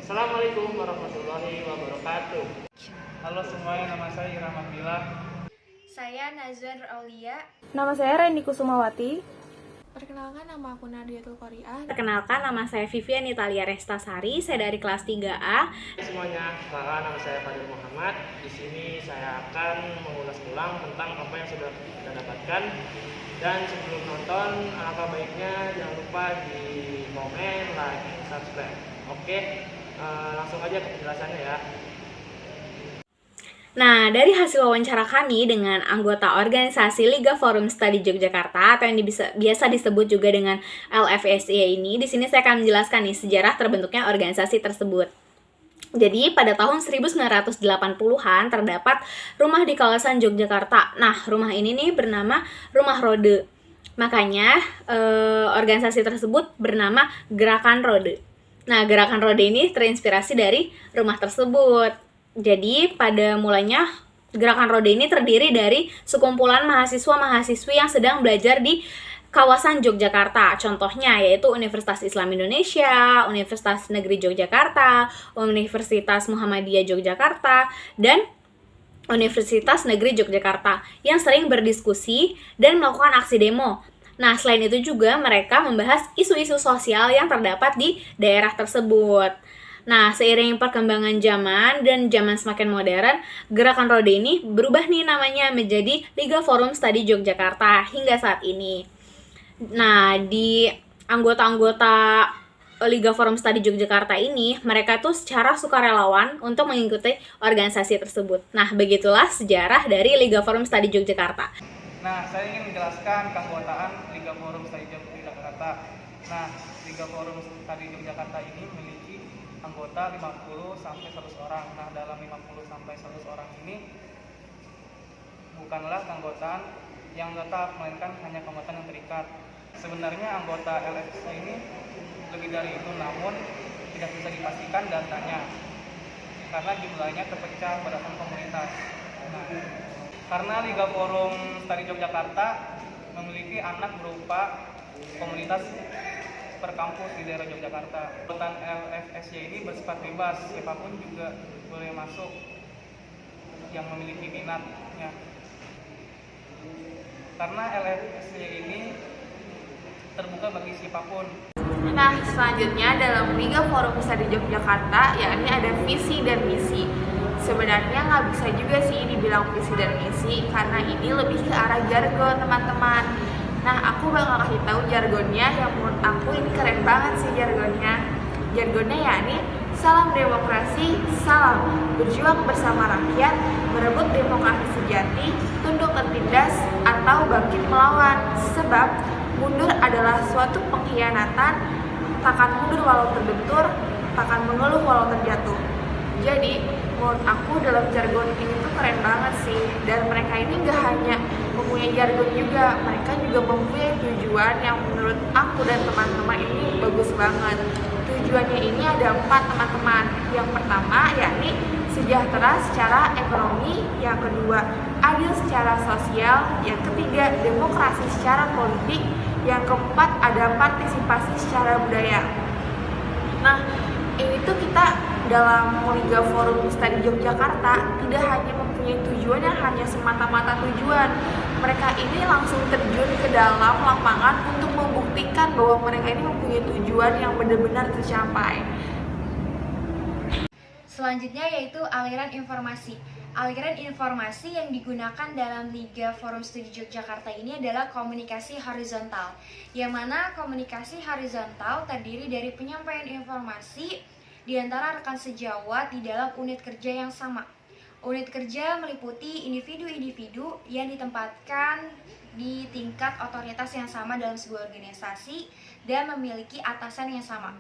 Assalamualaikum warahmatullahi wabarakatuh. Halo semuanya, nama saya Irama Bila. Saya Nazar Aulia. Nama saya Reni Kusumawati. Perkenalkan, nama aku Nadiatul Qori'ah. Perkenalkan, nama saya Vivian Italia Restasari, saya dari kelas 3A. Semuanya, nama saya Fadil Muhammad. Di sini saya akan mengulas ulang tentang apa yang sudah kita dapatkan. Dan sebelum nonton, alangkah baiknya jangan lupa di komen, like, subscribe. Oke, langsung aja ke penjelasannya ya. Nah, dari hasil wawancara kami dengan anggota organisasi Liga Forum Studi Yogyakarta atau yang biasa disebut juga dengan LFSI ini, di sini saya akan menjelaskan nih sejarah terbentuknya organisasi tersebut. Jadi, pada tahun 1980-an terdapat rumah di kawasan Yogyakarta. Nah, rumah ini nih bernama Rumah Rode. Makanya, organisasi tersebut bernama Gerakan Rode. Nah, Gerakan Rode ini terinspirasi dari rumah tersebut. Jadi, pada mulanya Gerakan Rode ini terdiri dari sekumpulan mahasiswa-mahasiswi yang sedang belajar di kawasan Yogyakarta. Contohnya yaitu Universitas Islam Indonesia, Universitas Negeri Yogyakarta, Universitas Muhammadiyah Yogyakarta, dan Universitas Negeri Yogyakarta yang sering berdiskusi dan melakukan aksi demo. Nah, selain itu juga mereka membahas isu-isu sosial yang terdapat di daerah tersebut. Nah, seiring perkembangan zaman dan zaman semakin modern, Gerakan Rode ini berubah nih namanya menjadi Liga Forum Studi Yogyakarta hingga saat ini. Nah, di anggota-anggota Liga Forum Studi Yogyakarta ini, mereka tuh secara sukarelawan untuk mengikuti organisasi tersebut. Nah, begitulah sejarah dari Liga Forum Studi Yogyakarta. Nah, saya ingin menjelaskan keanggotaan Liga Forum Studi Yogyakarta. Nah, Liga Forum Studi Yogyakarta ini memiliki anggota 50 sampai 100 orang. Nah, dalam 50 sampai 100 orang ini bukanlah keanggotaan yang tetap, melainkan hanya keanggotaan yang terikat. Sebenarnya anggota LFSI ini lebih dari itu, namun tidak bisa dipastikan datanya karena jumlahnya terpecah berdasarkan komunitas. Nah, karena Liga Forum Studi Yogyakarta memiliki anak berupa komunitas per kampus di daerah Yogyakarta. Anggota LFSY ini bersifat bebas, siapapun juga boleh masuk yang memiliki minatnya. Karena LFSY ini terbuka bagi siapapun. Nah, selanjutnya dalam Liga Forum Studi Yogyakarta, yakni ada visi dan misi. Sebenarnya nggak bisa juga sih dibilang visi dan misi, karena ini lebih ke arah jargon, teman-teman. Nah, aku bakal kasih tahu jargonnya yang menurut aku ini keren banget sih jargonnya. Jargonnya yakni salam demokrasi, salam berjuang bersama rakyat, merebut demokrasi sejati, tunduk tertindas atau bangkit melawan. Sebab mundur adalah suatu pengkhianatan, takkan mundur walau terbentur, takkan mengeluh walau terjatuh. Jadi, menurut aku dalam jargon ini tuh keren banget sih. Dan mereka ini gak hanya mempunyai jargon juga, mereka juga mempunyai tujuan yang menurut aku dan teman-teman ini bagus banget. Tujuannya ini ada 4, teman-teman. Yang pertama yakni sejahtera secara ekonomi, yang kedua adil secara sosial, yang ketiga demokrasi secara politik, yang keempat ada partisipasi secara budaya. Nah, ini tuh kita dalam Liga Forum Studi Yogyakarta tidak hanya mempunyai tujuan yang hanya semata-mata tujuan. Mereka ini langsung terjun ke dalam lapangan untuk membuktikan bahwa mereka ini mempunyai tujuan yang benar-benar tercapai. Selanjutnya yaitu aliran informasi. Aliran informasi yang digunakan dalam Liga Forum Studi Yogyakarta ini adalah komunikasi horizontal, yang mana komunikasi horizontal terdiri dari penyampaian informasi di antara rekan sejawat di dalam unit kerja yang sama. Unit kerja meliputi individu-individu yang ditempatkan di tingkat otoritas yang sama dalam sebuah organisasi dan memiliki atasan yang sama.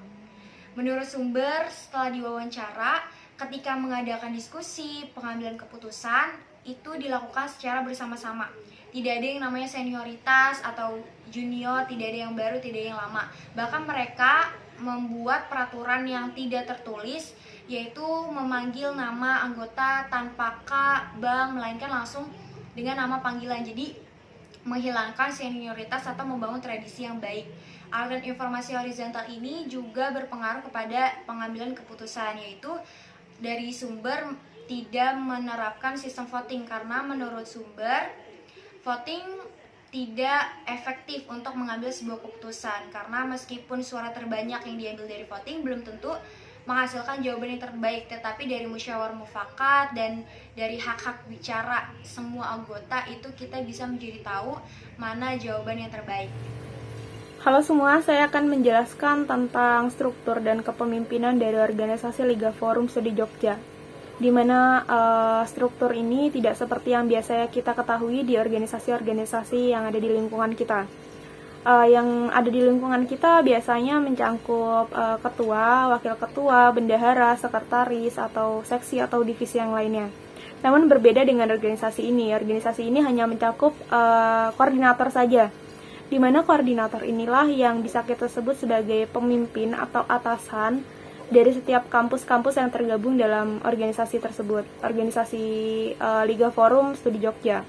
Menurut sumber, setelah diwawancara, ketika mengadakan diskusi, pengambilan keputusan, itu dilakukan secara bersama-sama. Tidak ada yang namanya senioritas atau junior, tidak ada yang baru, tidak ada yang lama. Bahkan mereka membuat peraturan yang tidak tertulis, yaitu memanggil nama anggota tanpa K, Bang, melainkan langsung dengan nama panggilan. Jadi menghilangkan senioritas atau membangun tradisi yang baik. Aliran informasi horizontal ini juga berpengaruh kepada pengambilan keputusan, yaitu dari sumber tidak menerapkan sistem voting, karena menurut sumber voting tidak efektif untuk mengambil sebuah keputusan, karena meskipun suara terbanyak yang diambil dari voting belum tentu menghasilkan jawaban yang terbaik, tetapi dari musyawarah mufakat dan dari hak-hak bicara semua anggota itu kita bisa menjadi tahu mana jawaban yang terbaik. Halo semua, saya akan menjelaskan tentang struktur dan kepemimpinan dari organisasi Liga Forum Studi Jogja, di mana struktur ini tidak seperti yang biasa kita ketahui di organisasi-organisasi yang ada di lingkungan kita. Yang ada di lingkungan kita biasanya mencangkup ketua, wakil ketua, bendahara, sekretaris, atau seksi atau divisi yang lainnya. Namun berbeda dengan organisasi ini hanya mencakup koordinator saja, di mana koordinator inilah yang bisa kita sebut sebagai pemimpin atau atasan dari setiap kampus-kampus yang tergabung dalam organisasi tersebut, organisasi Liga Forum Studi Jogja.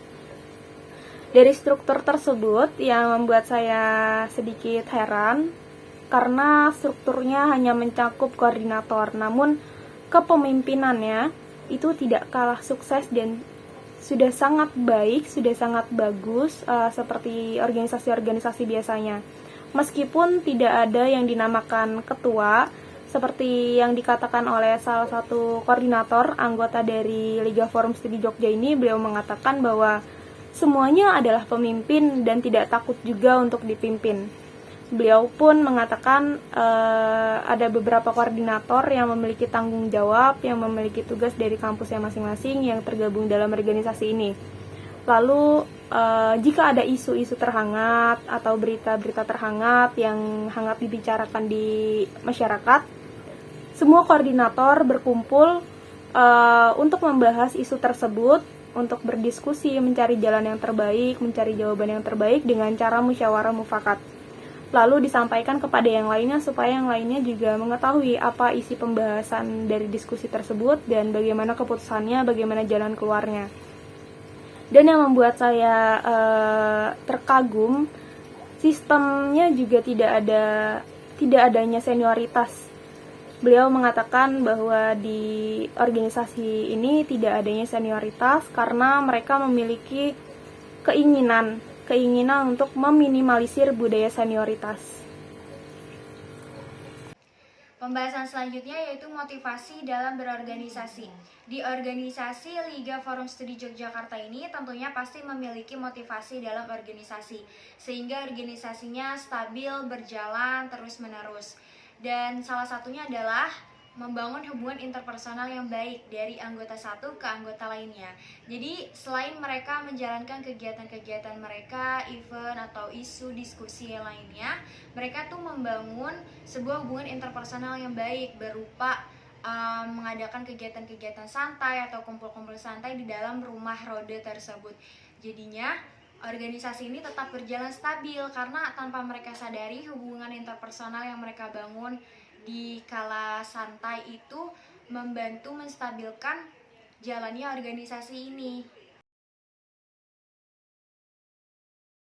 Dari struktur tersebut yang membuat saya sedikit heran, karena strukturnya hanya mencakup koordinator, namun kepemimpinannya itu tidak kalah sukses dan sudah sangat baik, sudah sangat bagus seperti organisasi-organisasi biasanya. Meskipun tidak ada yang dinamakan ketua, seperti yang dikatakan oleh salah satu koordinator anggota dari Liga Forum Studi Jogja ini, beliau mengatakan bahwa semuanya adalah pemimpin dan tidak takut juga untuk dipimpin. Beliau pun mengatakan ada beberapa koordinator yang memiliki tanggung jawab, yang memiliki tugas dari kampusnya masing-masing yang tergabung dalam organisasi ini. Lalu jika ada isu-isu terhangat atau berita-berita terhangat yang hangat dibicarakan di masyarakat, semua koordinator berkumpul untuk membahas isu tersebut, untuk berdiskusi, mencari jalan yang terbaik, mencari jawaban yang terbaik dengan cara musyawarah mufakat. Lalu disampaikan kepada yang lainnya supaya yang lainnya juga mengetahui apa isi pembahasan dari diskusi tersebut dan bagaimana keputusannya, bagaimana jalan keluarnya. Dan yang membuat saya terkagum, sistemnya juga tidak adanya senioritas. Beliau mengatakan bahwa di organisasi ini tidak adanya senioritas karena mereka memiliki keinginan untuk meminimalisir budaya senioritas. Pembahasan selanjutnya yaitu motivasi dalam berorganisasi. Di organisasi Liga Forum Studi Yogyakarta ini tentunya pasti memiliki motivasi dalam organisasi, sehingga organisasinya stabil, berjalan terus-menerus. Dan salah satunya adalah membangun hubungan interpersonal yang baik dari anggota satu ke anggota lainnya. Jadi selain mereka menjalankan kegiatan-kegiatan mereka, event atau isu diskusi yang lainnya, mereka tuh membangun sebuah hubungan interpersonal yang baik berupa mengadakan kegiatan-kegiatan santai atau kumpul-kumpul santai di dalam rumah roda tersebut. Jadinya organisasi ini tetap berjalan stabil karena tanpa mereka sadari hubungan interpersonal yang mereka bangun di kala santai itu membantu menstabilkan jalannya organisasi ini.